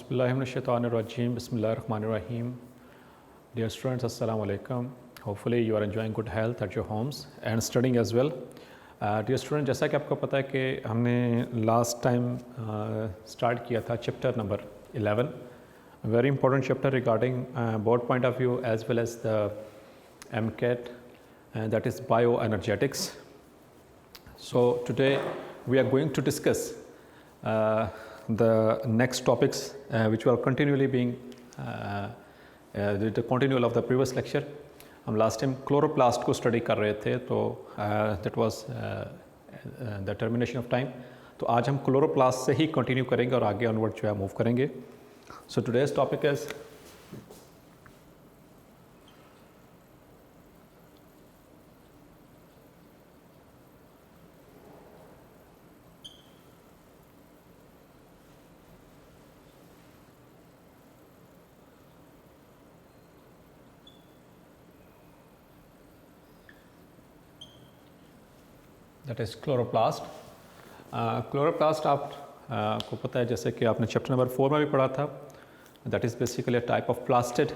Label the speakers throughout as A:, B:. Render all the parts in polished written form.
A: Auzubillahiminash-shaytanir-rajim. Bismillahir-rahmanir-rahim. Dear students, Assalamu alaikum. Hopefully you are enjoying good health at your homes and studying as well. Dear student, जैसा कि आपको पता है कि हमने लास्ट टाइम स्टार्ट किया था chapter number 11, very important chapter regarding board point of view as well as the MCAT, and that is bioenergetics. So today we are going to discuss the next topics which were continually being the continual of the previous lecture. हम last time chloroplast को study कर रहे थे, तो that was the termination of time. तो आज हम chloroplast से ही कंटिन्यू करेंगे और आगे ऑनवर्ड जो है मूव करेंगे. So today's topic is that is chloroplast. Chloroplast आप को पता है, जैसे कि आपने चैप्टर नंबर 4 में भी पढ़ा था, that is basically a type of plastid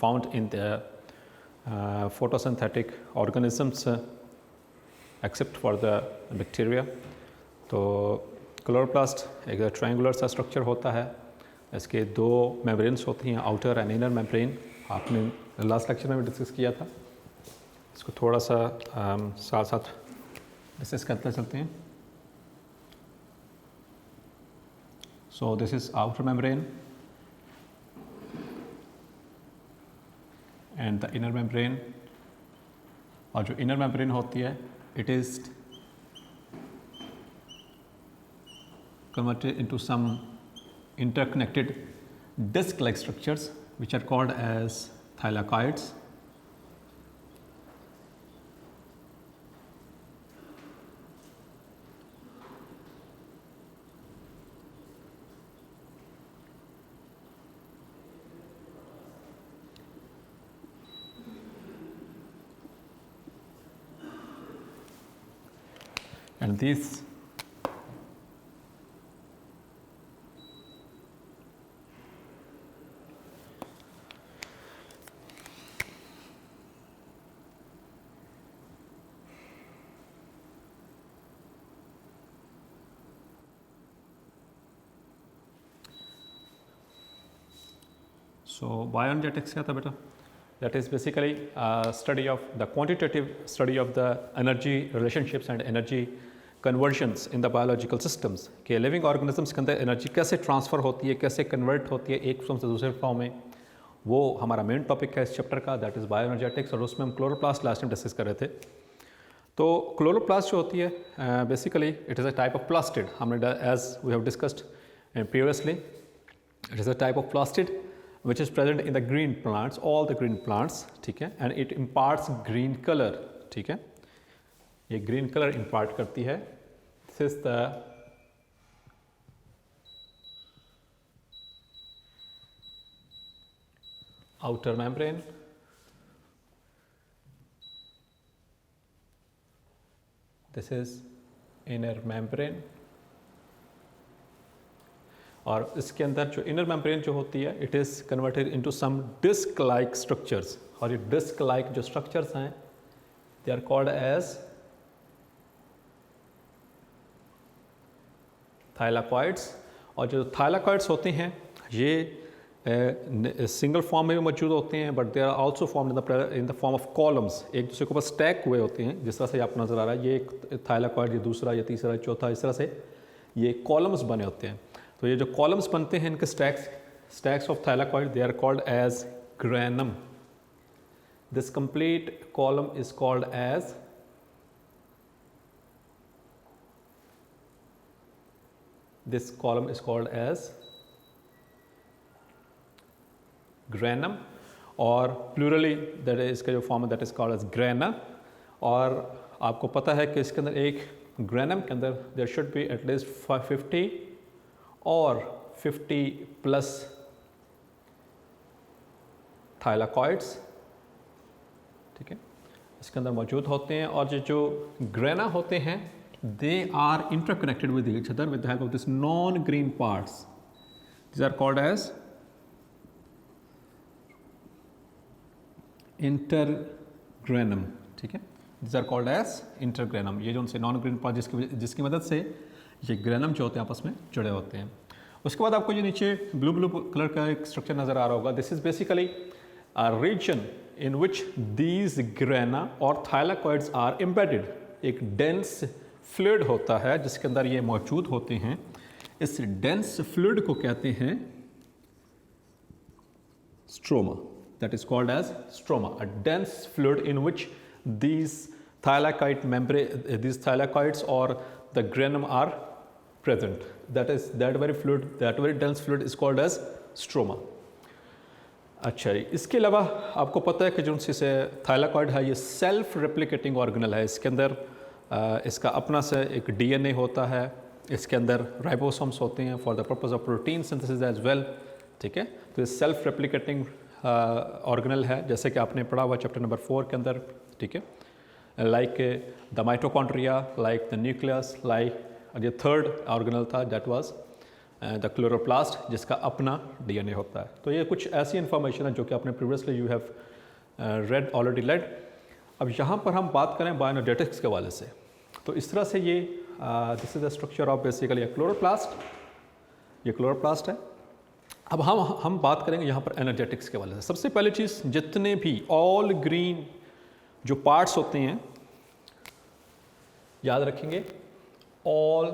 A: found in the photosynthetic organisms except for the bacteria. तो क्लोरोप्लास्ट एक ट्रायंगुलर सा स्ट्रक्चर होता है. इसके दो मेम्ब्रेन्स होती हैं, आउटर एंड इनर मेम्ब्रेन. आपने लास्ट लेक्चर में भी डिस्कस किया था. इसको थोड़ा सा साथ साथ डिस्कस करते चलते हैं. So this is outer membrane and the inner membrane. और जो इनर मेम्ब्रेन होती है, it is converted into some interconnected disc-like structures which are called as thylakoids. And these so bioenergetics क्या था बेटा? That is basically a study of the quantitative study of the energy relationships and energy conversions in the biological systems. कि living organisms के अंदर energy कैसे transfer होती है, कैसे कन्वर्ट होती है एक फॉर्म से दूसरे फॉर्म में, वो हमारा मेन टॉपिक है इस चैप्टर का, दैट इज़ बायोएनर्जेटिक्स. और उसमें हम क्लोरोप्लास्ट लास्ट टाइम डिस्कस कर रहे थे. तो क्लोरोप्लास्ट जो होती है basically it is a type of plastid. हमने as we have discussed previously, it is a type of plastid which is present in the green plants, all the green plants, ठीक है, and it imparts green color. ठीक है, ये green color impart करती है. This is the outer membrane. This is inner membrane. और इसके अंदर जो इनर मेम्ब्रेन जो होती है, it is converted into some disc like structures. और ये डिस्क लाइक जो स्ट्रक्चर्स हैं, they are called as thylakoids. और जो थाइलाकॉइड्स होते हैं, ये सिंगल फॉर्म में भी मौजूद होते हैं, but they are also formed in the form of columns. एक दूसरे के ऊपर स्टैक हुए होते हैं, जिस तरह से आपको नज़र आ रहा है. ये एक थाइलाकॉइड, ये दूसरा, ये तीसरा, ये चौथा, इस तरह से ये कॉलम्स बने होते हैं. तो ये जो कॉलम्स बनते हैं, इनके stacks of thylakoid, they are called as granum. This complete column is called as granum. और प्लूरली दैट इज इसका जो फॉर्म है, that is called as grana. और आपको पता है कि इसके अंदर एक ग्रैनम के अंदर देयर शुड बी एटलीस्ट 50 और 50+ थाइलाकॉइड्स. ठीक है, इसके अंदर मौजूद होते हैं. और जो ग्रेना होते हैं, they are interconnected with each other with the help of this non green parts. these are called as intergranum, ठीक है, these are called as intergranum। ये जो उनसे नॉन ग्रीन पार्ट जिसकी मदद से ये ग्रेनम जो होते हैं आपस में जुड़े होते हैं। उसके बाद आपको ये नीचे ब्लू ब्लू कलर का एक स्ट्रक्चर नज़र आ रहा होगा। This is basically a region in which these grana और थाइलाकॉइड्स आर एम्बेडेड। एक डेंस फ्लूइड होता है जिसके अंदर ये मौजूद होते हैं। इस डेंस फ्लूइड को कहते हैं stroma, that is called as stroma, a dense fluid in which these thylakoid membrane, these thylakoids or the granum are present. That very dense fluid is called as stroma. अच्छा, इसके अलावा आपको पता है कि जो से थाइलाकॉइड है ये सेल्फ रेप्लिकेटिंग ऑर्गेनल है। इसके अंदर इसका अपना से एक डीएनए होता है, इसके अंदर राइबोसोम्स होते हैं for the purpose of protein synthesis as well, ठीक है। तो ये सेल्फ रेप्लिकेटिंग ऑर्गेनल है, जैसे कि आपने पढ़ा हुआ चैप्टर नंबर 4 के अंदर, ठीक है। Like the mitochondria, like the nucleus, like ये थर्ड ऑर्गेनल था दैट वाज द क्लोरोप्लास्ट, जिसका अपना डीएनए होता है। तो ये कुछ ऐसी इन्फॉर्मेशन है जो कि आपने previously you have read already led. अब यहाँ पर हम बात करें बायोएनर्जेटिक्स के हवाले से, तो इस तरह से ये this is the structure of basically A chloroplast, ये क्लोरोप्लास्ट है। अब हम बात करेंगे यहाँ पर एनर्जेटिक्स के हवाले से। सबसे पहली चीज़, जितने भी ऑल ग्रीन जो पार्ट्स होते हैं, याद रखेंगे, all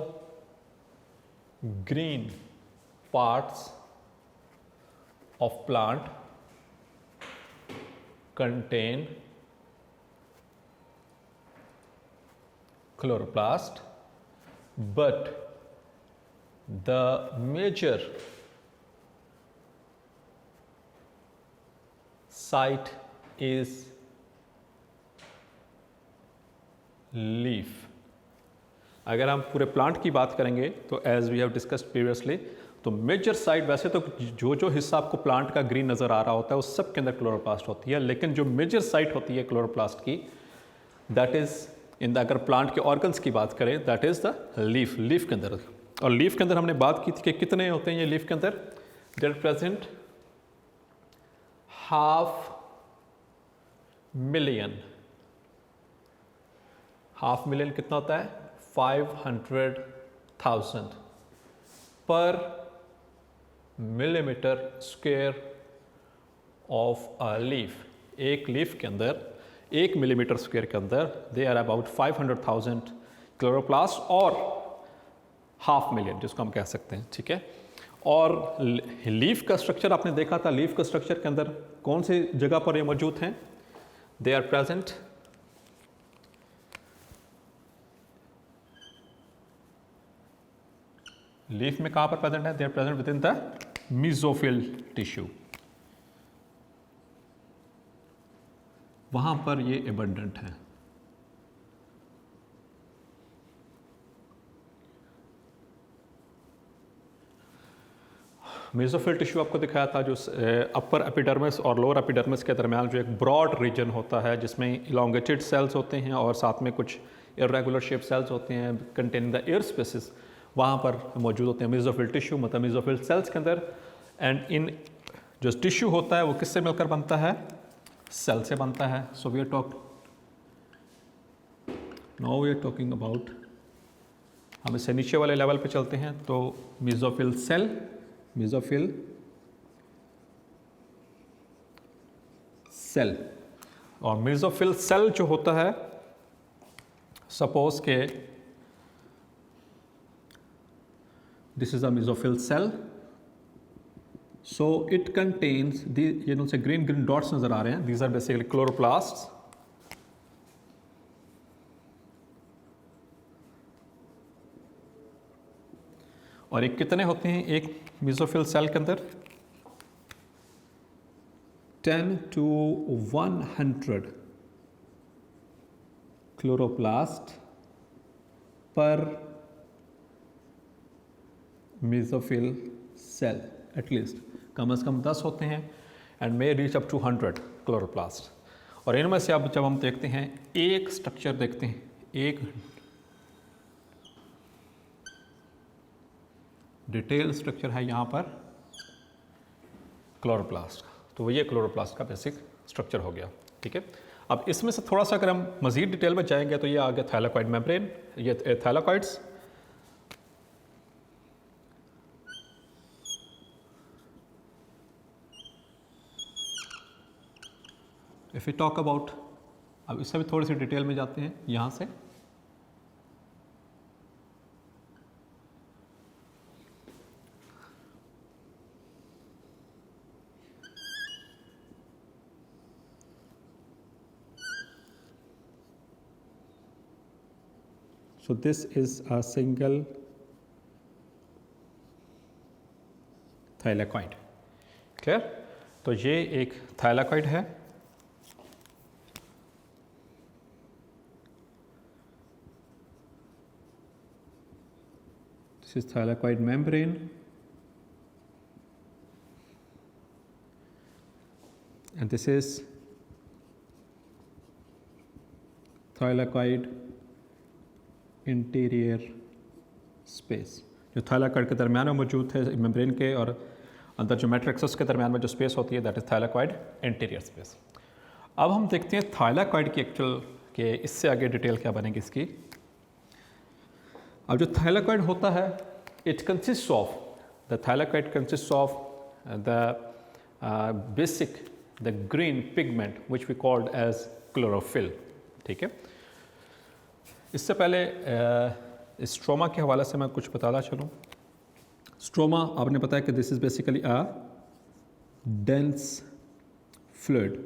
A: green parts of plant contain chloroplast, but the major site is leaf। अगर हम पूरे प्लांट की बात करेंगे तो as we have discussed previously, तो मेजर साइट, वैसे तो जो हिस्सा आपको प्लांट का ग्रीन नज़र आ रहा होता है उस सब के अंदर क्लोरोप्लास्ट होती है, लेकिन जो मेजर साइट होती है क्लोरोप्लास्ट की, दैट इज़ इन द, अगर प्लांट के ऑर्गन्स की बात करें, that is the leaf. Leaf के अंदर, और लीफ के अंदर हमने बात की थी कि कितने होते हैं ये लीफ के अंदर, देयर प्रेजेंट 500,000 कितना होता है, 500,000 पर millimetre square of a leaf. एक लीफ के अंदर, 1 मिलीमीटर स्क्वायर के अंदर दे आर अबाउट 500,000 क्लोरोप्लास्ट और 500,000 जिसको हम कह सकते हैं, ठीक है। और लीफ का स्ट्रक्चर आपने देखा था, लीफ का स्ट्रक्चर के अंदर कौन सी जगह पर ये मौजूद हैं, दे आर प्रेजेंट लीफ में कहाँ पर प्रेजेंट है, they are present within the mesophyll tissue, वहाँ पर ये एबंडेंट है। मेसोफिल टिश्यू आपको दिखाया था, जो अपर एपिडर्मिस और लोअर एपिडर्मिस के दरमियान जो एक ब्रॉड रीजन होता है जिसमें इलोंगेटेड सेल्स होते हैं और साथ में कुछ इरेगुलर शेप सेल्स होते हैं कंटेनिंग द एयर स्पेसिस, वहाँ पर मौजूद होते हैं मेसोफिल टिश्यू, मतलब मेसोफिल सेल्स के अंदर। एंड इन जो टिश्यू होता है वो किससे मिलकर बनता है, सेल से बनता है। So we are talking about, हम इससे नीचे वाले लेवल पे चलते हैं, तो मेसोफिल सेल, मेसोफिल सेल, और मेसोफिल सेल जो होता है, सपोज के this is a mesophyll cell, so it contains, ये उनसे ग्रीन ग्रीन डॉट्स नजर आ रहे हैं, दीज आर बेसिकली क्लोरोप्लास्ट्स। और एक कितने होते हैं एक मेसोफिल सेल के अंदर, 10 to 100 chloroplast per mesophyll cell, at least कम से कम 10 होते हैं, and may reach up to 100 chloroplast. और इनमें से अब जब हम देखते हैं, एक स्ट्रक्चर देखते हैं, एक डिटेल स्ट्रक्चर है यहाँ पर, क्लोरोप्लास्ट। तो ये क्लोरोप्लास्ट का बेसिक स्ट्रक्चर हो गया, ठीक है। अब इसमें से थोड़ा सा अगर हम मज़ीद डिटेल में जाएंगे तो ये आ गया थाइलाकॉइड मेम्ब्रेन, ये thylakoids. If you talk about, अब इससे भी थोड़ी सी डिटेल में जाते हैं यहाँ से। So this is a single thylakoid, clear? तो ये एक थाइलाकॉइड है। This is thylakoid membrane, and this is thylakoid interior space, जो थाइलाकॉइड के दरमियान में मौजूद है मेम्ब्रेन के, और अंदर जो मैट्रिक्स के दरमियान में जो स्पेस होती है that is thylakoid interior space. अब हम देखते हैं थाइलाकॉइड की एक्चुअल के इससे आगे डिटेल क्या बनेगी इसकी। अब जो थाइलाकॉइड होता है it consist of, the thylakoid consist of the basic the green pigment which we called as chlorophyll, ठीक है। इससे पहले स्ट्रोमा के हवाले से मैं कुछ बताता चलूँ। स्ट्रोमा आपने बताया कि this is basically a dense fluid,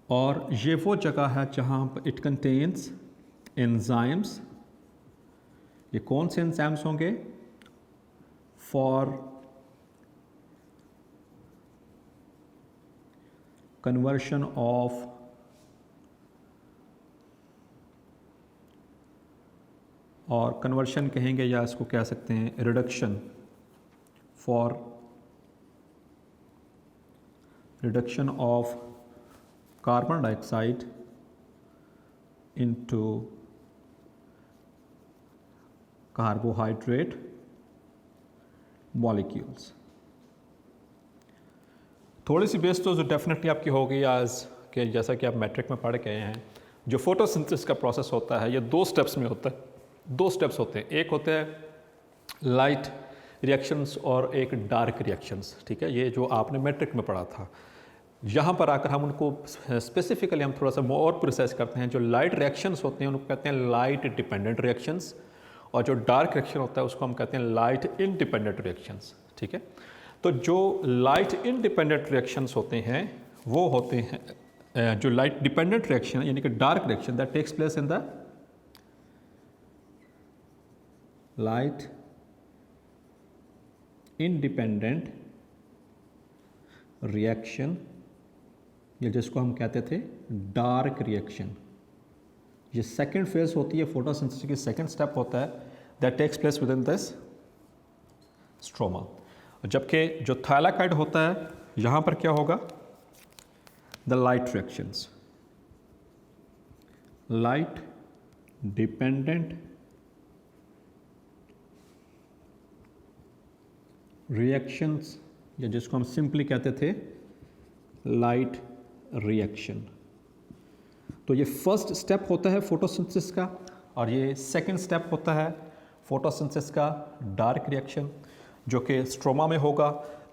A: और ये वो जगह है जहाँ इट कंटेन्स एंजाइम्स। ये कौन से एंजाइम्स होंगे? फॉर कन्वर्शन ऑफ और कन्वर्शन कहेंगे या इसको कह सकते हैं reduction, for reduction of carbon dioxide into carbohydrate molecules. थोड़ी सी बेस तो डेफिनेटली आपकी होगी आज कि जैसा कि आप मैट्रिक में पढ़ के आए हैं, जो फोटोसिंथेसिस का प्रोसेस होता है ये 2 स्टेप्स में होता है। 2 स्टेप्स होते हैं, एक होते हैं लाइट रिएक्शंस और एक डार्क रिएक्शंस, ठीक है। ये जो आपने मैट्रिक में पढ़ा था, यहाँ पर आकर हम उनको स्पेसिफिकली हम थोड़ा सा और प्रोसेस करते हैं। जो लाइट रिएक्शंस होते हैं उनको कहते हैं लाइट डिपेंडेंट रिएक्शंस, और जो डार्क रिएक्शन होता है उसको हम कहते हैं लाइट इंडिपेंडेंट रिएक्शंस, ठीक है। तो जो लाइट इंडिपेंडेंट रिएक्शंस होते हैं वो होते हैं जो लाइट डिपेंडेंट रिएक्शन यानी कि dark reaction that takes place in the light independent reaction, या जिसको हम कहते थे डार्क रिएक्शन। ये सेकेंड फेज होती है फोटोसिंथेसिस की, सेकेंड स्टेप होता है that takes place within this stroma. जबकि जो थाइलाकॉइड होता है यहाँ पर क्या होगा? The light reactions, light dependent reactions, या जिसको हम सिंपली कहते थे लाइट रिएक्शन। तो ये फर्स्ट स्टेप होता है फोटोसिंथेसिस का, और ये सेकंड स्टेप होता है फोटोसिंथेसिस का डार्क रिएक्शन, जो कि स्ट्रोमा में होगा।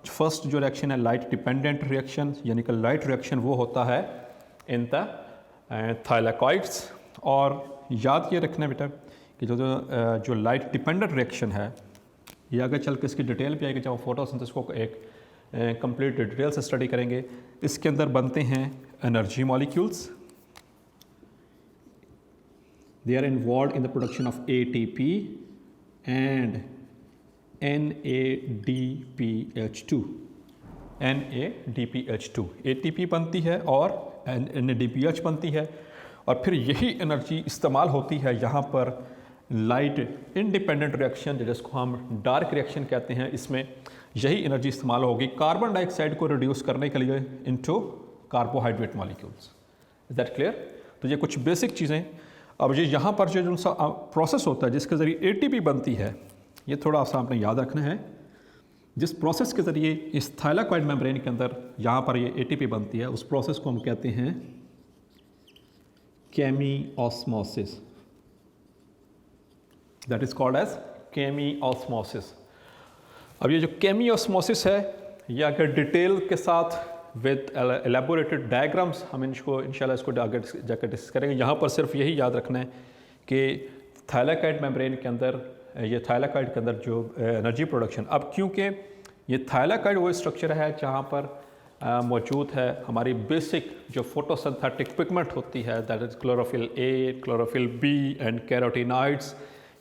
A: फर्स्ट जो रिएक्शन है लाइट डिपेंडेंट रिएक्शन, यानी कि लाइट रिएक्शन वो होता है इन द थाइलाकॉइड्स। और याद ये रखना बेटा कि जो लाइट डिपेंडेंट रिएक्शन है ये आगे चल के इसकी डिटेल भी आएगी जब हम फोटोसिंथेसिस को एक कंप्लीट डिटेल से स्टडी करेंगे। इसके अंदर बनते हैं energy molecules, they are involve in the production of ATP and NADPH2। NADPH2 ATP बनती है और NADPH बनती है, और फिर यही एनर्जी इस्तेमाल होती है यहाँ पर लाइट इंडिपेंडेंट रिएक्शन जिसको हम डार्क रिएक्शन कहते हैं। इसमें यही एनर्जी इस्तेमाल होगी कार्बन डाइऑक्साइड को रिड्यूस करने के लिए into carbohydrate molecules. Is that clear? तो ये कुछ बेसिक चीज़ें। अब ये यहाँ पर जो सा प्रोसेस होता है जिसके ज़रिए ATP बनती है, ये थोड़ा सा आपने याद रखना है जिस प्रोसेस के ज़रिए इस थाइलाकॉइड मेम्ब्रेन के अंदर यहाँ पर ये एटीपी बनती है, उस प्रोसेस को हम कहते हैं chemiosmosis. That is called as chemiosmosis. अब ये जो केमीऑस्मोसिस है, ये अगर डिटेल के साथ विद एलेबोरेटेड डायग्राम्स हम इसको इंशाल्लाह इसको आगे जाकर डिस्कस करेंगे। यहाँ पर सिर्फ यही याद रखना है कि थाइलाकॉइड मेम्ब्रेन के अंदर, ये थाइलाकॉइड के अंदर जो एनर्जी प्रोडक्शन, अब क्योंकि ये थाइलाकॉइड वो स्ट्रक्चर है जहाँ पर मौजूद है हमारी बेसिक जो फोटोसिंथेटिक पिगमेंट होती है, that is chlorophyll a, chlorophyll b and carotenoids.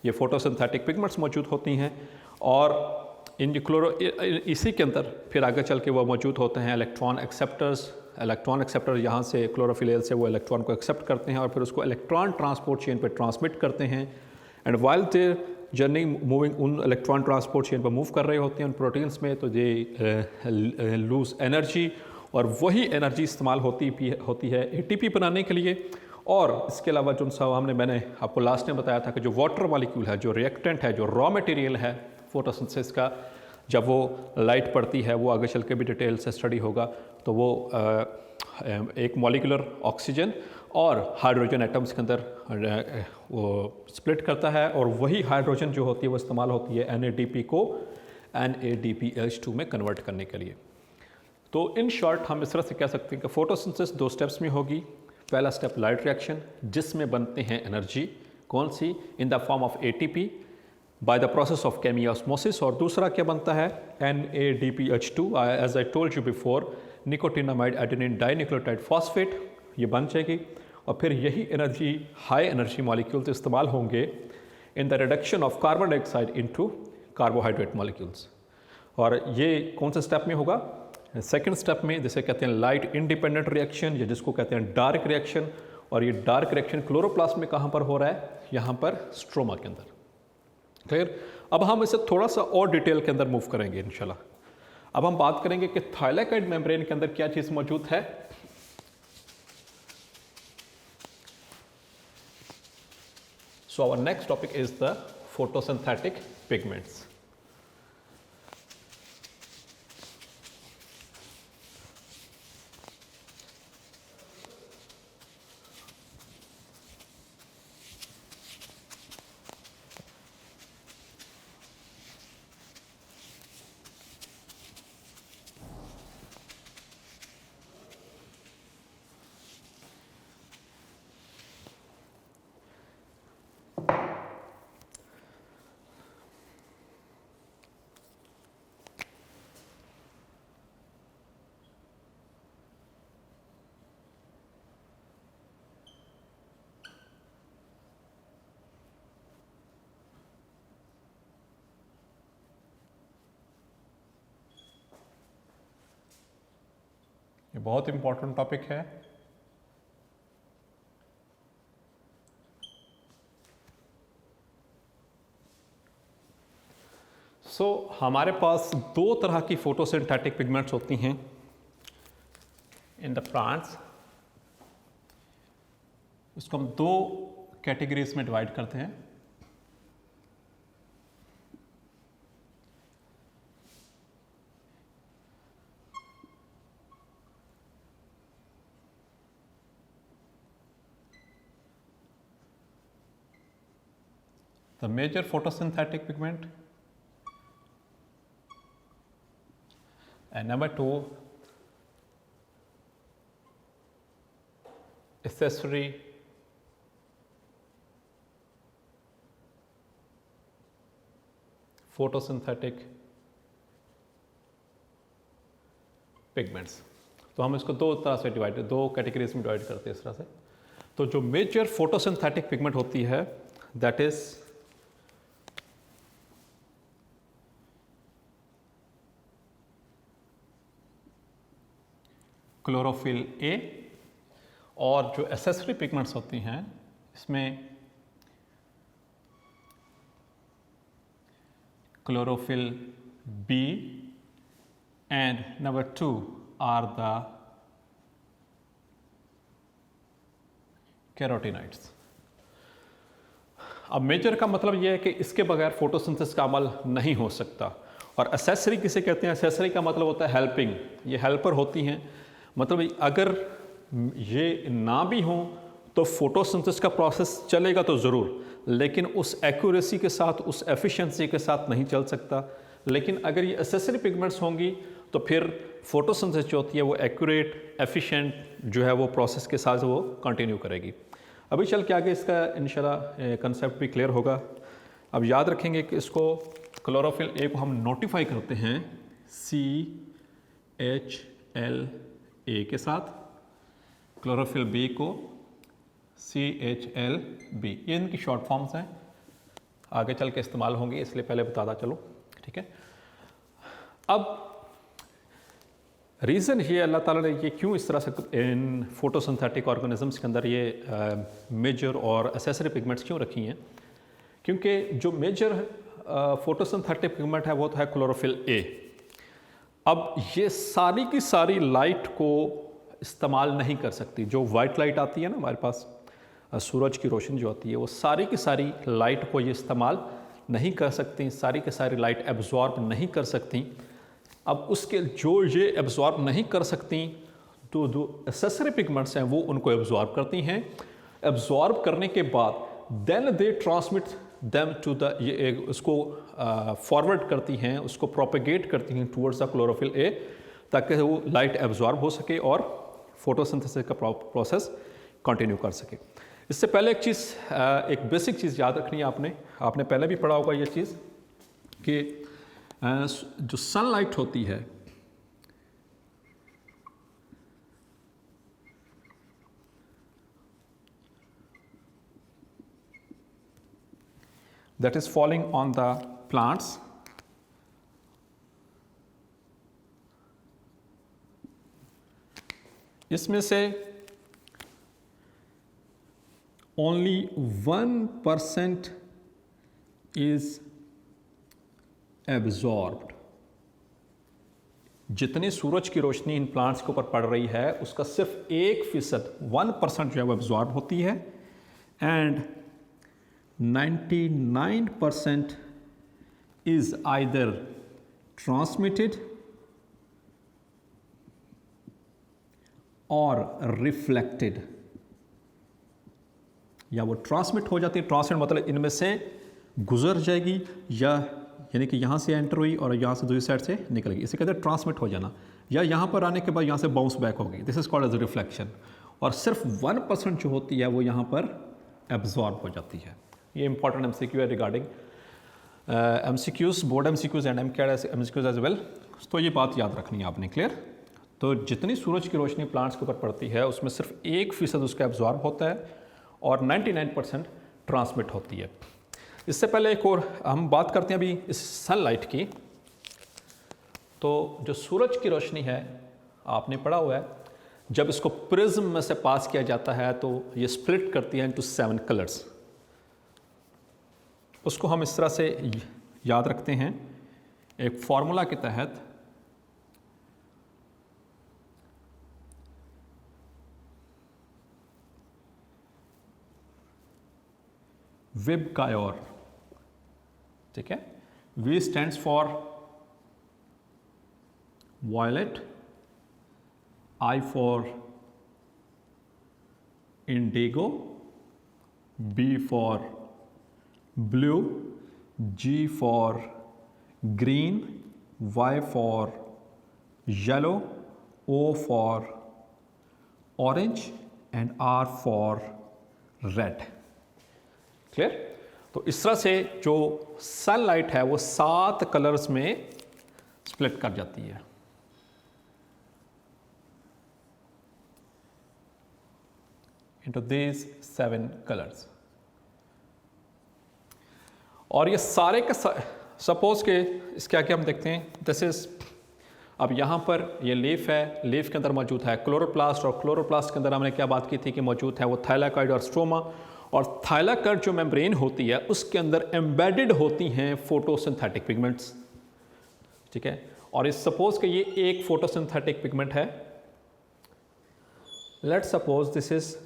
A: ये फोटोसिंथेटिक पिगमेंट्स मौजूद होती हैं और इन इसी के अंदर फिर आगे चल के वो मौजूद होते हैं इलेक्ट्रॉन एक्सेप्टर्स। इलेक्ट्रॉन एक्सेप्टर यहाँ से क्लोरोफिल ए से वो इलेक्ट्रॉन को एक्सेप्ट करते हैं और फिर उसको इलेक्ट्रॉन ट्रांसपोर्ट चेन पर ट्रांसमिट करते हैं। And while they journey moving, उन इलेक्ट्रॉन ट्रांसपोर्ट चेन पर मूव कर रहे होते हैं उन प्रोटीन्स में, तो दे लूज एनर्जी, और वही एनर्जी इस्तेमाल होती है एटीपी बनाने के लिए। और इसके अलावा जो मैंने आपको लास्ट में बताया था कि जो वाटर मॉलिक्यूल है, जो रिएक्टेंट है, जो रॉ मटेरियल है फोटोसिंथेसिस का, जब वो लाइट पड़ती है, वो आगे चल के भी डिटेल से स्टडी होगा, तो वो एक मॉलिक्यूलर ऑक्सीजन और हाइड्रोजन एटम्स के अंदर वो स्प्लिट करता है, और वही हाइड्रोजन जो होती है वो इस्तेमाल होती है NADP को NADPH2 में कन्वर्ट करने के लिए। तो इन शॉर्ट हम इस तरह से कह सकते हैं कि फोटोसिंथेसिस 2 स्टेप्स में होगी। पहला स्टेप लाइट रिएक्शन, जिसमें बनते हैं एनर्जी, कौन सी, in the form of ATP by the process of chemiosmosis, और दूसरा क्या बनता है NADPH2, as I told you before, nicotinamide adenine dinucleotide phosphate, ये बन जाएगी। और फिर यही एनर्जी हाई एनर्जी मॉलिक्यूल्स इस्तेमाल होंगे in the reduction of carbon dioxide into carbohydrate molecules. और ये कौन से स्टेप में होगा, सेकंड स्टेप में, जिसे कहते हैं लाइट इंडिपेंडेंट रिएक्शन, या जिसको कहते हैं डार्क रिएक्शन। और ये डार्क रिएक्शन क्लोरोप्लास्ट में कहाँ पर हो रहा है, यहाँ पर स्ट्रोमा के अंदर। क्लियर। अब हम इसे थोड़ा सा और डिटेल के अंदर मूव करेंगे इंशाल्लाह। अब हम बात करेंगे कि थाइलाकॉइड मेम्ब्रेन के अंदर क्या चीज़ मौजूद है। So our next topic is the photosynthetic pigments. ये बहुत इंपॉर्टेंट टॉपिक है। हमारे पास 2 तरह की फोटोसिंथेटिक पिगमेंट्स होती हैं इन द प्लांट्स। इसको हम 2 कैटेगरीज में डिवाइड करते हैं। The major photosynthetic pigment, and number 2 accessory photosynthetic pigments। तो हम इसको 2 तरह से डिवाइड, 2 कैटेगरीज में डिवाइड करते हैं इस तरह से। तो जो मेजर फोटोसिंथेटिक पिगमेंट होती है, दैट इज क्लोरोफिल ए, और जो एसेसरी पिगमेंट्स होती हैं इसमें chlorophyll b and number 2 are the carotenoids. अब मेजर का मतलब यह है कि इसके बगैर फोटोसिंथेसिस का अमल नहीं हो सकता। और एसेसरी किसे कहते हैं? एसेसरी का मतलब होता है हेल्पिंग, ये हेल्पर होती हैं। मतलब अगर ये ना भी हो तो फोटोसिंथेसिस का प्रोसेस चलेगा तो ज़रूर, लेकिन उस एक्यूरेसी के साथ, उस एफिशिएंसी के साथ नहीं चल सकता। लेकिन अगर ये एसेसरी पिगमेंट्स होंगी तो फिर फोटोसिंथेसिस जो होती है वो एक्यूरेट, एफिशिएंट जो है वो प्रोसेस के साथ वो कंटिन्यू करेगी। अभी चल के आगे इसका इंशाल्लाह कंसेप्ट भी क्लियर होगा। अब याद रखेंगे कि इसको क्लोरोफिल ए को हम नोटिफाई करते हैं CHLA के साथ, क्लोरोफिल बी को CHLB। ये इनकी शॉर्ट फॉर्म्स हैं, आगे चल के इस्तेमाल होंगी, इसलिए पहले बताता चलो, ठीक है। अब रीज़न ये अल्लाह ताला ने ये क्यों इस तरह से इन फोटोसिंथेटिक ऑर्गेनिजम्स के अंदर ये मेजर और एसेसरी पिगमेंट्स क्यों रखी हैं? क्योंकि जो मेजर फोटोसिंथेटिक पिगमेंट है वो तो है क्लोरोफिल ए। अब ये सारी की सारी लाइट को इस्तेमाल नहीं कर सकती। जो वाइट लाइट आती है ना हमारे पास, सूरज की रोशनी जो आती है, वो सारी की सारी लाइट को ये इस्तेमाल नहीं कर सकती, सारी की सारी लाइट एब्जॉर्ब नहीं कर सकती। अब उसके जो ये एब्जॉर्ब नहीं कर सकती तो जो एसेसरी पिगमेंट्स हैं वो उनको एब्जॉर्ब करती हैं। एब्जॉर्ब करने के बाद then they transmit them to the, ये उसको फॉरवर्ड करती हैं, उसको प्रोपेगेट करती हैं टूवर्ड्स द क्लोरोफिल ए, ताकि वो लाइट एब्जॉर्ब हो सके और फोटोसिंथेसिस का प्रोसेस कंटिन्यू कर सके। इससे पहले एक चीज़, एक बेसिक चीज़ याद रखनी है आपने पहले भी पढ़ा होगा ये चीज़ कि जो सनलाइट होती है that is falling on the plants, इसमें से only 1% is absorbed। जितनी सूरज की रोशनी इन प्लांट्स के ऊपर पड़ रही है उसका सिर्फ 1%, 1% जो है वो एब्जॉर्ब होती है, and 99% is either transmitted or reflected। या वो ट्रांसमिट हो जाती है, ट्रांसमिट मतलब इनमें से गुजर जाएगी, या यानी कि यहाँ से एंटर हुई और यहाँ से दूसरी साइड से निकलेगी, इसे कहते हैं ट्रांसमिट हो जाना, या यहाँ पर आने के बाद यहाँ से बाउंस बैक होगी, this is called as reflection. और सिर्फ 1% जो होती है वो यहाँ पर एब्जॉर्ब हो जाती है। ये इंपॉर्टेंट MCQ है regarding MCQs, board MCQs and MCQs as well. तो ये बात याद रखनी है आपने, क्लियर। तो जितनी सूरज की रोशनी प्लांट्स के ऊपर पड़ती है उसमें सिर्फ 1% उसका एब्जॉर्ब होता है और 99% ट्रांसमिट होती है। इससे पहले एक और हम बात करते हैं अभी इस सनलाइट की। तो जो सूरज की रोशनी है आपने पढ़ा हुआ है, जब इसको प्रिज्म में से पास किया जाता है तो ये स्प्लिट करती है इनटू 7 कलर्स। उसको हम इस तरह से याद रखते हैं एक फॉर्मूला के तहत। विबकायोर, ठीक है। V stands for violet, I for indigo, B for blue, G for green, Y for yellow, O for orange and R for red. Clear. तो इस तरह से जो सनलाइट है वो 7 कलर्स में स्प्लिट कर जाती है। into these 7 colors। और ये सारे का सपोज के इसके आगे हम देखते हैं, दिस इज, अब यहाँ पर ये लीफ है, लीफ के अंदर मौजूद है क्लोरोप्लास्ट, और क्लोरोप्लास्ट के अंदर हमने क्या बात की थी कि मौजूद है वो थाइलाकॉइड और स्ट्रोमा, और थाइलाकॉइड जो मेम्ब्रेन होती है उसके अंदर एम्बेडेड होती हैं फोटोसिंथेटिक पिगमेंट्स, ठीक है। और इस सपोज कि ये एक फोटोसिंथेटिक पिगमेंट है, let's suppose this is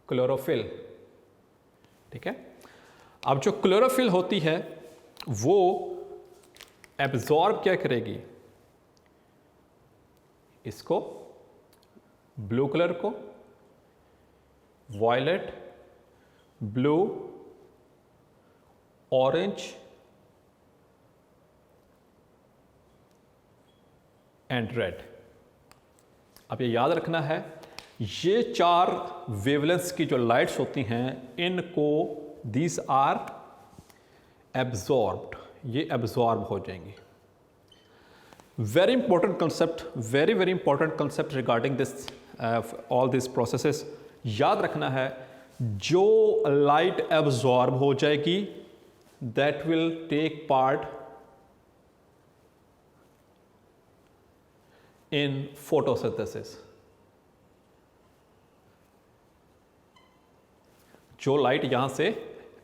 A: chlorophyll, ठीक है। अब जो क्लोरोफिल होती है वो एब्जॉर्ब क्या करेगी, इसको, ब्लू कलर को, violet, blue, orange and red. अब ये याद रखना है, ये 4 वेवलेंथ्स की जो लाइट्स होती हैं इनको दीज आर एब्जॉर्ब्ड, ये एब्जॉर्ब हो जाएंगी। Very important concept, very very important concept regarding this all this processes. याद रखना है, जो लाइट एब्जॉर्ब हो जाएगी that will take part in photosynthesis. जो लाइट यहां से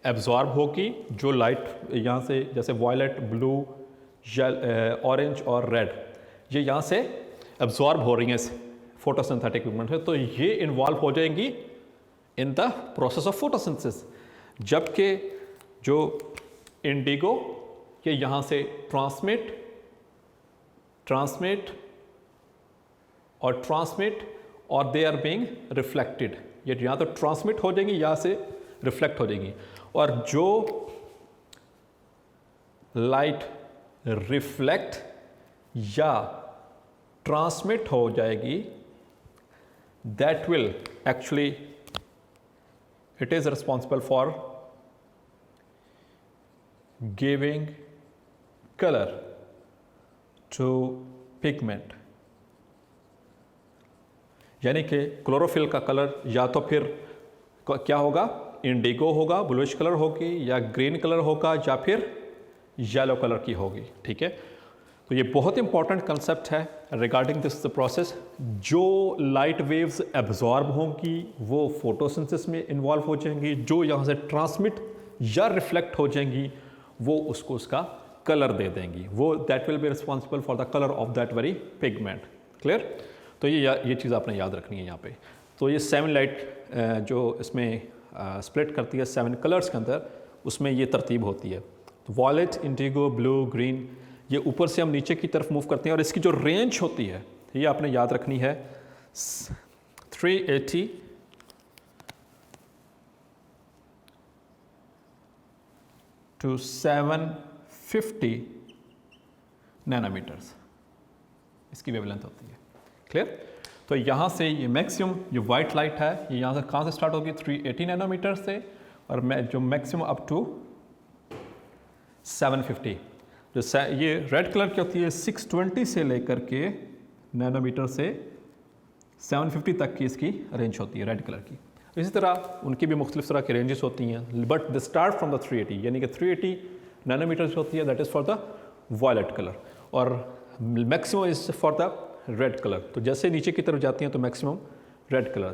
A: एब्जॉर्ब होगी, जो लाइट यहां से जैसे वायलेट, ब्लू, ऑरेंज और रेड, ये यहां से एब्जॉर्ब हो रही हैं इस फोटोसिंथेटिक पिगमेंट से, तो ये इन्वॉल्व हो जाएंगी in the process of photosynthesis. जबकि जो इंडिगो के यहाँ से ट्रांसमिट और दे आर बीइंग रिफ्लेक्टेड, ये यहाँ तो ट्रांसमिट हो जाएंगी, यहाँ से रिफ्लेक्ट हो जाएंगी। और जो लाइट रिफ्लेक्ट या ट्रांसमिट हो जाएगी that will actually it is responsible for giving color to pigment। यानी कि क्लोरोफिल का कलर या तो फिर क्या होगा, इंडिगो होगा, ब्लूइश कलर होगी, या ग्रीन कलर होगा, या फिर येलो कलर की होगी। ठीक है, तो ये बहुत इंपॉर्टेंट कंसेप्ट है रिगार्डिंग दिस प्रोसेस। जो लाइट वेव्स एब्जॉर्ब होंगी वो फोटोसिंथेसिस में इन्वॉल्व हो जाएंगी, जो यहाँ से ट्रांसमिट या रिफ्लेक्ट हो जाएंगी वो उसको उसका कलर दे देंगी, वो that will be responsible for the colour of that very pigment. Clear? तो ये चीज़ आपने याद रखनी है यहाँ पे। तो ये 7 लाइट जो इसमें स्प्लिट करती है 7 कलर्स के अंदर, उसमें ये तरतीब होती है। तो वॉयलेट, इंडिगो, ब्लू, ग्रीन, ये ऊपर से हम नीचे की तरफ मूव करते हैं, और इसकी जो रेंज होती है ये आपने याद रखनी है 380 to 750 नैनोमीटर्स इसकी वेवलेंथ होती है। क्लियर? तो यहाँ से ये मैक्सिमम जो वाइट लाइट है ये यहाँ से कहाँ से स्टार्ट होगी, 380 नैनोमीटर से, और जो मैक्सिमम अप टू 750। जो ये रेड कलर की होती है 620 से लेकर के नैनोमीटर से 750 तक की इसकी रेंज होती है रेड कलर की। इसी तरह उनकी भी मुख्तलिफ तरह की रेंजेस होती हैं, but the start from the 380, यानी कि 380 नैनोमीटर होती है, that is for the violet colour, और maximum is for the red colour. तो जैसे नीचे की तरफ जाती हैं तो मैक्सिमम रेड कलर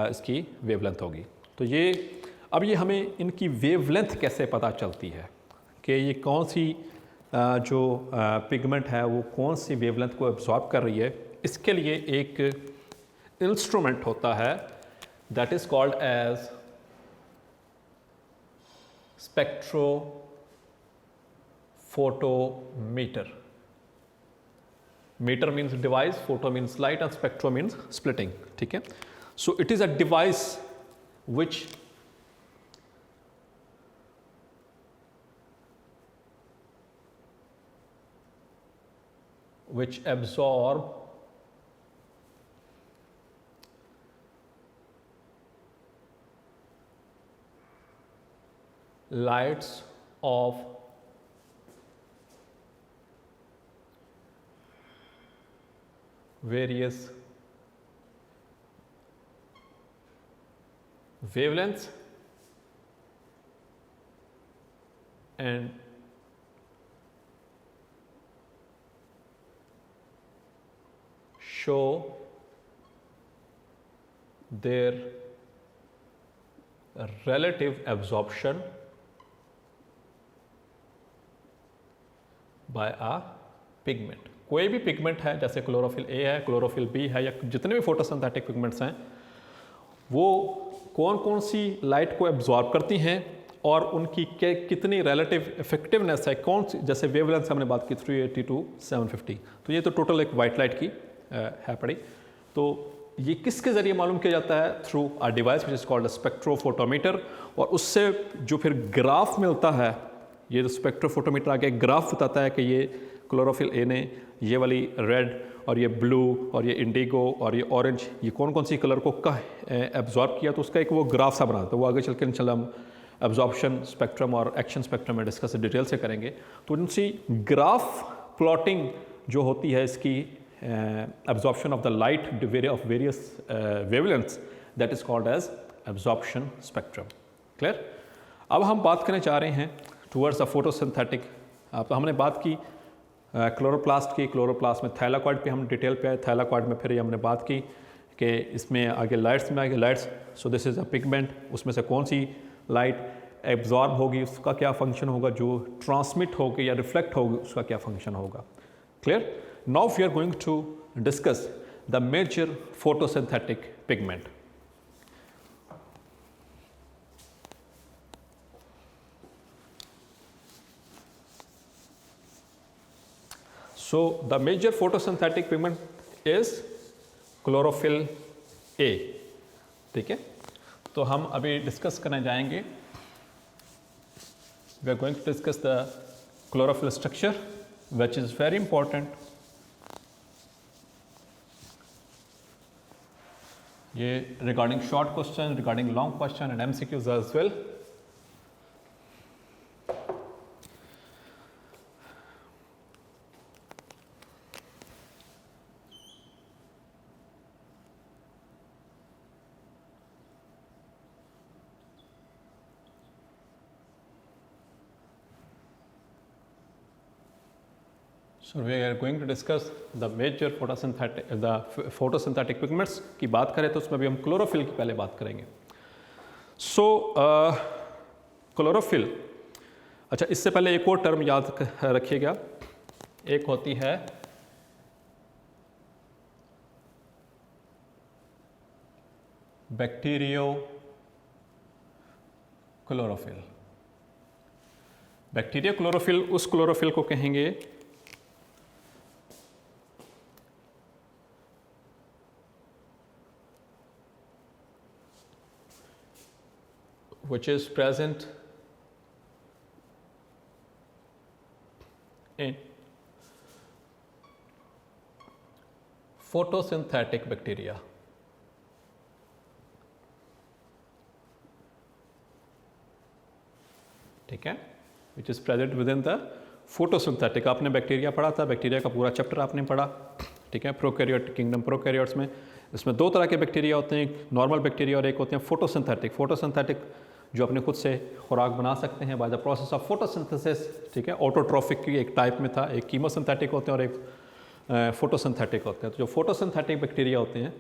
A: इसकी वेवलेंथ होगी। तो ये हमें इनकी वेवलेंथ कैसे पता चलती है कि ये कौन सी जो पिगमेंट है वो कौन सी वेवलेंथ को एब्जॉर्ब कर रही है। इसके लिए एक इंस्ट्रूमेंट होता है that is called as spectrophotometer. Meter means device, photo means light, and spectro means splitting. ठीक है, so it is a device which absorb lights of various wavelengths and show their relative absorption by a pigment। कोई भी pigment है, जैसे chlorophyll A है, chlorophyll B है, या जितने भी फोटोसिंथेटिक पिगमेंट्स हैं, वो कौन कौन सी लाइट को एब्जॉर्ब करती हैं और उनकी कितनी रिलेटिव इफेक्टिवनेस है, कौन सी, जैसे वेवलेंथ हमने बात की 380 टू 750, तो ये तो टोटल एक वाइट लाइट की है पड़ी। तो ये किसके ज़रिए मालूम किया जाता है? Through a device which is called a spectrophotometer. और उससे जो फिर ग्राफ मिलता है, ये जो स्पेक्ट्रोफोटोमीटर आगे ग्राफ बताता है कि ये क्लोरोफिल ए ने ये वाली रेड और ये ब्लू और ये इंडिगो और ये ऑरेंज, ये कौन कौन सी कलर को एब्जॉर्ब किया, तो उसका एक वो ग्राफ सा बना, तो वो आगे चल के इंशाल्लाह हम एब्जॉर्प्शन स्पेक्ट्रम और एक्शन स्पेक्ट्रम में डिस्कस डिटेल से करेंगे। तो उनसी ग्राफ प्लॉटिंग जो होती है इसकी absorption of the light of various wavelengths, that is called as absorption spectrum. Clear? अब हम बात करने जा रहे हैं टूवर्ड्स द फोटोसिंथेटिक। तो हमने बात की क्लोरोप्लास्ट की, क्लोरोप्लास्ट में थैलाकॉइड पे हम डिटेल पे आए, थैलाकॉइड में फिर ये हमने बात की कि इसमें आगे लाइट्स में आगे lights, so this is a pigment, उसमें से कौन सी लाइट एब्जॉर्ब होगी, उसका क्या फंक्शन होगा, जो ट्रांसमिट होगी या रिफ्लेक्ट होगी उसका क्या फंक्शन होगा। Clear? Now we are going to discuss the major photosynthetic pigment. So the major photosynthetic pigment is chlorophyll A। ठीक है, तो हम अभी डिस्कस करने जाएंगे, we are going to discuss the chlorophyll structure which is very important। ये regarding short question, regarding long question and MCQs as well। So we are going to discuss the major photosynthetic pigments की बात करें तो उसमें भी हम chlorophyll की पहले बात करेंगे। सो क्लोरोफिल, अच्छा इससे पहले एक और टर्म याद रखिएगा, एक होती है बैक्टीरियो क्लोरोफिल। बैक्टीरिया क्लोरोफिल उस क्लोरोफिल को कहेंगे which is present in photosynthetic bacteria। ठीक है, which is present within the photosynthetic। आपने बैक्टीरिया पढ़ा था, बैक्टीरिया का पूरा चैप्टर आपने पढ़ा। ठीक है, प्रोकैरियोट किंगडम, प्रोकैरियोट्स में इसमें दो तरह के बैक्टीरिया होते हैं, एक नॉर्मल बैक्टीरिया और एक होते हैं फोटोसिंथेटिक। फोटोसिंथेटिक जो अपने खुद से खुराक बना सकते हैं bye the process of photosynthesis. ठीक है, ऑटोट्रॉफिक की एक टाइप में था, एक कीमोसिंथेटिक होते हैं और एक फोटोसिंथेटिक होते हैं। तो जो फोटोसिंथेटिक बैक्टीरिया होते हैं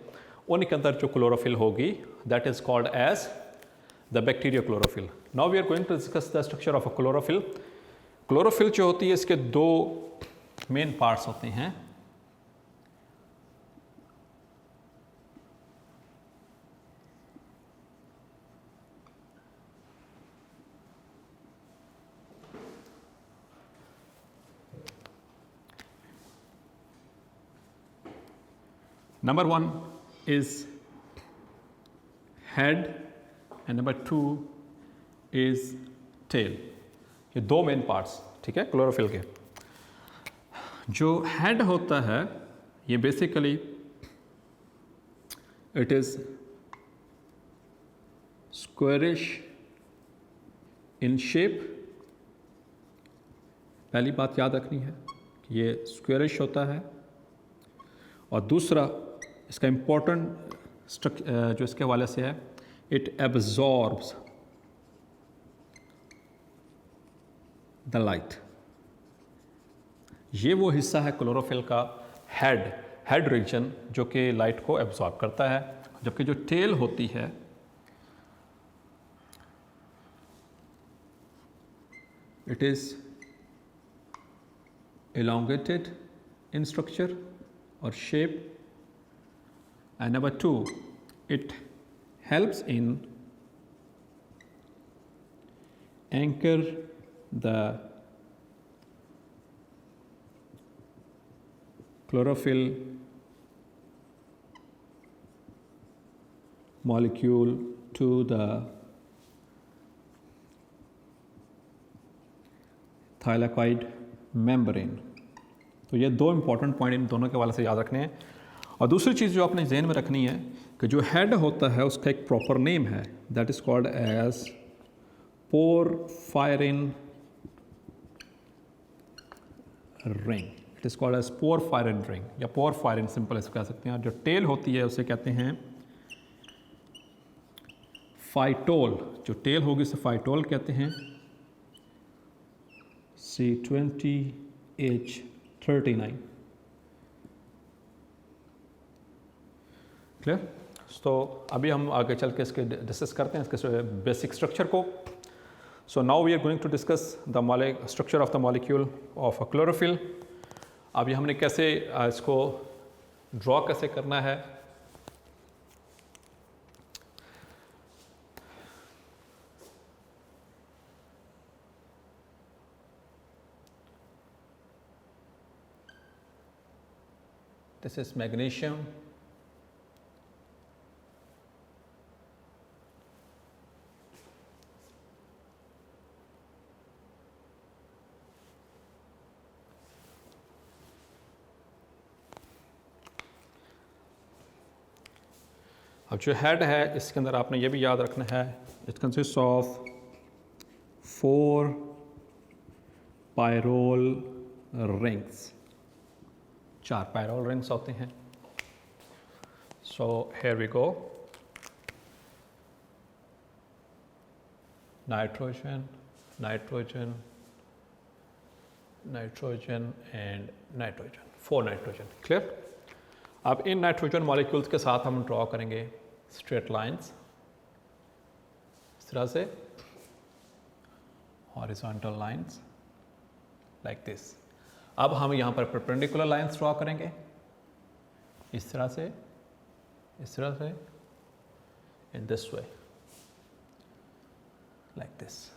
A: उनके अंदर जो क्लोरोफिल होगी that is called as the bacteria chlorophyll. Now we are going to discuss the structure of a chlorophyll. Chlorophyll जो होती है इसके दो मेन पार्ट्स होते हैं। Number one is head and number two is tail। ये दो मेन पार्ट्स, ठीक है, क्लोरोफिल के। जो हेड होता है ये basically it is squarish in shape. पहली बात याद रखनी है कि ये स्क्वायरिश होता है, और दूसरा इसका इम्पोर्टेंट जो इसके हवाले से है, इट एब्जॉर्ब्स द लाइट। ये वो हिस्सा है क्लोरोफिल का हेड रीजन जो कि लाइट को एब्जॉर्ब करता है, जबकि जो टेल होती है it is elongated in structure or shape, and number two it helps in anchor the chlorophyll molecule to the thylakoid membrane। तो ये दो इंपॉर्टेंट पॉइंट इन दोनों के वाले से याद रखने हैं। और दूसरी चीज़ जो आपने जहन में रखनी है कि जो हेड होता है उसका एक प्रॉपर नेम है, that is called as porphyrin ring. It is called as porphyrin ring या पोरफायरिन, सिंपल इसको कह सकते हैं। और जो टेल होती है उसे कहते हैं फाइटोल। जो टेल होगी उसे फाइटोल कहते हैं, C20H39। क्लियर? तो अभी हम आगे चल के इसके डिस्कस करते हैं इसके बेसिक स्ट्रक्चर को। So now we are going to discuss the structure of the molecule of a chlorophyll. अभी हमने कैसे इसको ड्रॉ कैसे करना है। This is magnesium, अब जो हेड है इसके अंदर आपने ये भी याद रखना है, it consist of 4 pyrrole rings. 4 pyrrole rings होते हैं। So here we go, nitrogen, nitrogen, nitrogen and nitrogen, 4 nitrogen. Clear? अब इन नाइट्रोजन मॉलिक्यूल्स के साथ हम ड्रॉ करेंगे स्ट्रेट लाइंस इस तरह से, हॉरिजॉन्टल लाइंस लाइक दिस। अब हम यहाँ पर परपेंडिकुलर लाइंस ड्रॉ करेंगे इस तरह से, इस तरह से, in this way like this.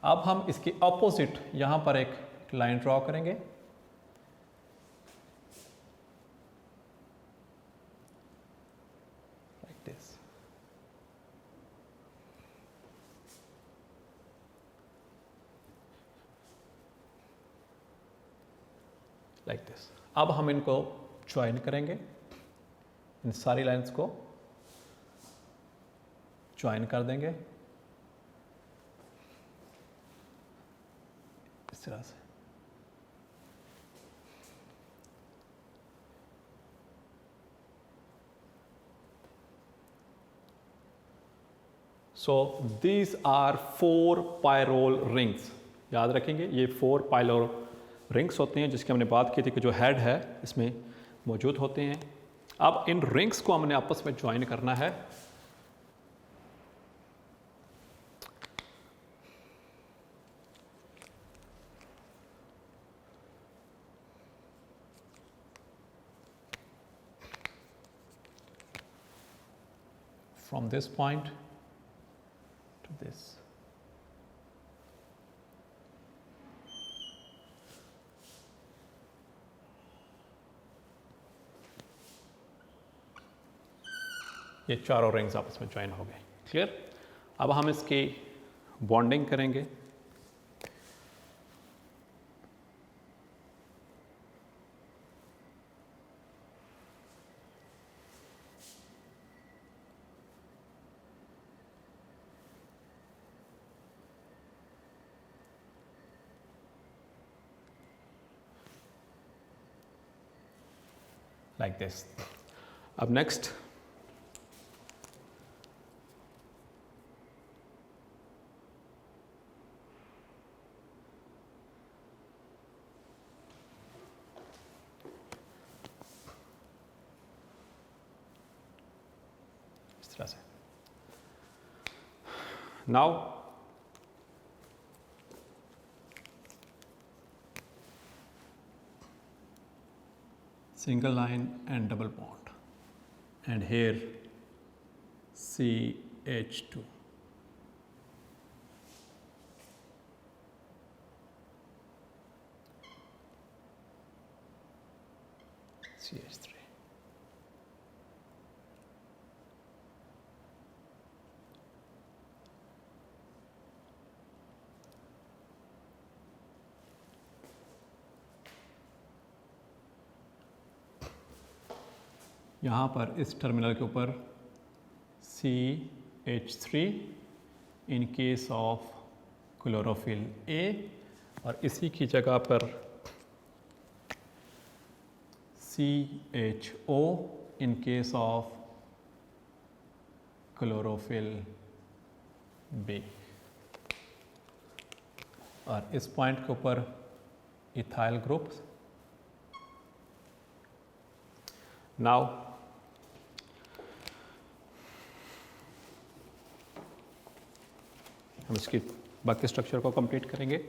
A: अब हम इसकी ऑपोजिट यहाँ पर एक लाइन ड्रॉ करेंगे लाइक दिस। Like this. अब हम इनको ज्वाइन करेंगे, इन सारी लाइंस को ज्वाइन कर देंगे इस तरह से। So these are 4 pyrrole rings. याद रखेंगे ये 4 पायरोल रिंग्स होते हैं जिसकी हमने बात की थी कि जो हेड है इसमें मौजूद होते हैं। अब इन रिंग्स को हमने आपस में ज्वाइन करना है। From this point to this। ये चारों रिंग्स आपस में ज्वाइन हो गए। क्लियर? अब हम इसकी बॉन्डिंग करेंगे। like this। अब नेक्स्ट इस तरह से। Now single line and double bond, and here CH2। CH3। यहाँ पर इस टर्मिनल के ऊपर CH3 in case of chlorophyll A, और इसी की जगह पर CHO in case of chlorophyll B, और इस पॉइंट के ऊपर इथाइल ग्रुप। नाउ हम इसकी बाकी स्ट्रक्चर को कंप्लीट करेंगे।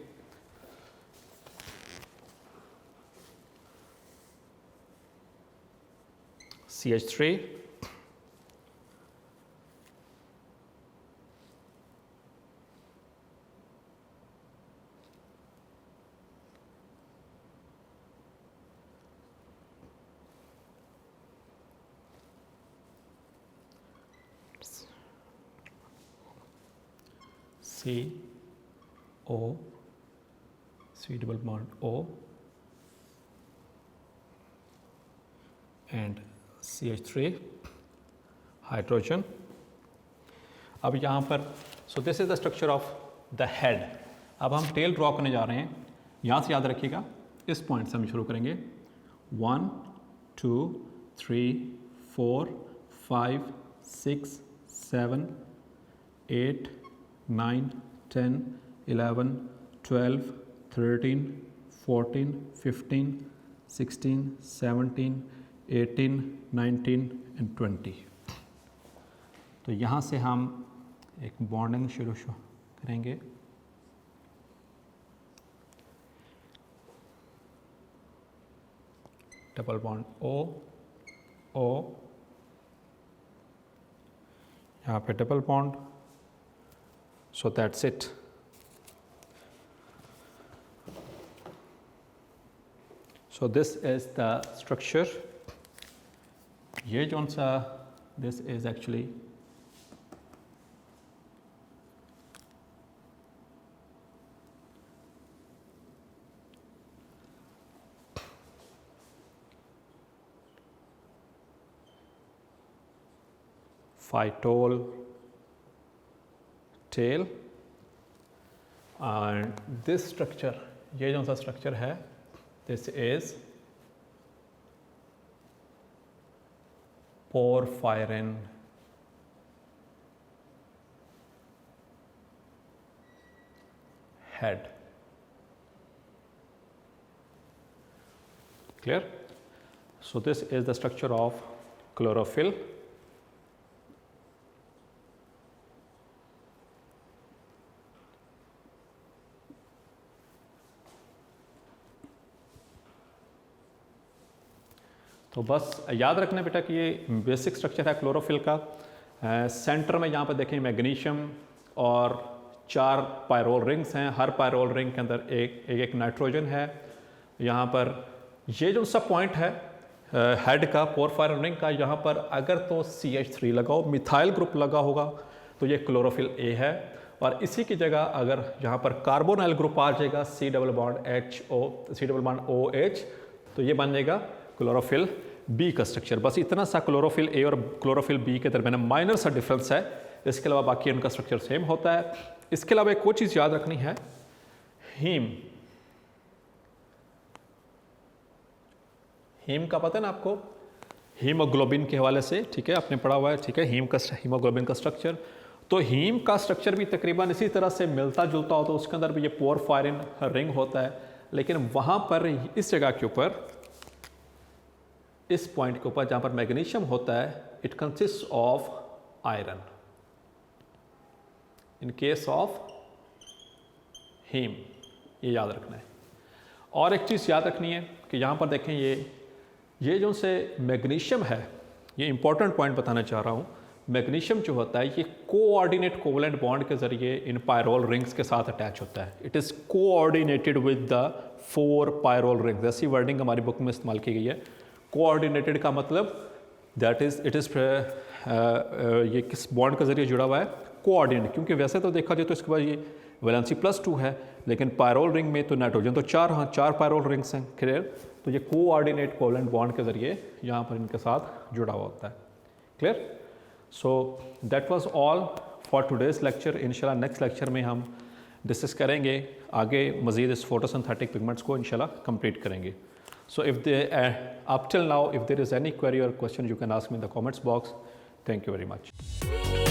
A: CH3 CO, C double bond O, and CH3 hydrogen. अब यहाँ पर so this is the structure of the head. अब हम टेल ड्रॉ करने जा रहे हैं। यहाँ से याद रखिएगा, इस पॉइंट से हम शुरू करेंगे। 1 2 3 4 5 6 7 8 9 10 11 12 13 14 15 16 17 18 19 एंड 20। तो यहाँ से हम एक बॉन्डिंग शुरू करेंगे। डबल बॉन्ड O O, यहाँ पे double bond. So that's it. So this is the structure. ये जो सा this is actually phytol tail, and this structure, ये जो सा स्ट्रक्चर है, this is porphyrin head. Clear? So this is the structure of chlorophyll. तो बस याद रखना बेटा कि ये बेसिक स्ट्रक्चर है क्लोरोफिल का। सेंटर में यहाँ पर देखें मैग्नीशियम और 4 पायरोल रिंग्स हैं। हर पायरोल रिंग के अंदर एक नाइट्रोजन है। यहाँ पर ये जो सब पॉइंट है हेड का पोरफायरिन रिंग का, यहाँ पर अगर तो CH3 लगाओ, मिथाइल ग्रुप लगा होगा तो ये क्लोरोफिल A है, और इसी की जगह अगर यहाँ पर कार्बोनाइल ग्रुप आ जाएगा C डबल बॉन्ड OH, तो ये बन जाएगा क्लोरोफिल B का स्ट्रक्चर। बस इतना सा क्लोरोफिल A और क्लोरोफिल B के दरमियान माइनर सा डिफरेंस है। इसके अलावा बाकी इनका स्ट्रक्चर सेम होता है। इसके अलावा एक और चीज़ याद रखनी है, हीम का पता है ना आपको, हीमोग्लोबिन के हवाले से, ठीक है, आपने पढ़ा हुआ है, ठीक है, हीमोग्लोबिन का स्ट्रक्चर। तो हीम का स्ट्रक्चर भी तकरीबन इसी तरह से मिलता जुलता होता है। उसके अंदर भी ये पोरफायरिन रिंग होता है, लेकिन वहाँ पर इस जगह के ऊपर, इस पॉइंट के ऊपर जहाँ पर मैग्नीशियम होता है, it consist of iron in case of heme. ये याद रखना है। और एक चीज़ याद रखनी है कि यहाँ पर देखें, ये जो से मैग्नीशियम है, ये इंपॉर्टेंट पॉइंट बताना चाह रहा हूँ। मैग्नीशियम जो होता है ये कोऑर्डिनेट कोवलेंट बॉन्ड के जरिए इन पायरोल रिंग्स के साथ अटैच होता है। It is coordinated with the 4 pyrrole rings. ऐसी वर्डिंग हमारी बुक में इस्तेमाल की गई है, कोऑर्डिनेटेड का मतलब दैट इज़ इट इज़ ये किस बॉन्ड के ज़रिए जुड़ा हुआ है, कोऑर्डिनेट, क्योंकि वैसे तो देखा जाए तो इसके बाद ये वैलेंसी +2 है, लेकिन पायरोल रिंग में तो नाइट्रोजन तो 4 पायरोल रिंग्स हैं, क्लियर। तो ये कोऑर्डिनेट कोवेलेंट बॉन्ड के ज़रिए यहाँ पर इनके साथ जुड़ा हुआ होता है, clear. So that was all for today's lecture. इंशाल्लाह नेक्स्ट लेक्चर में हम डिस्कस करेंगे आगे मज़ीद इस फोटोसिंथेटिक पिगमेंट्स को इंशाल्लाह कंप्लीट करेंगे। So if they up till now if there is any query or question you can ask me in the comments box. Thank you very much.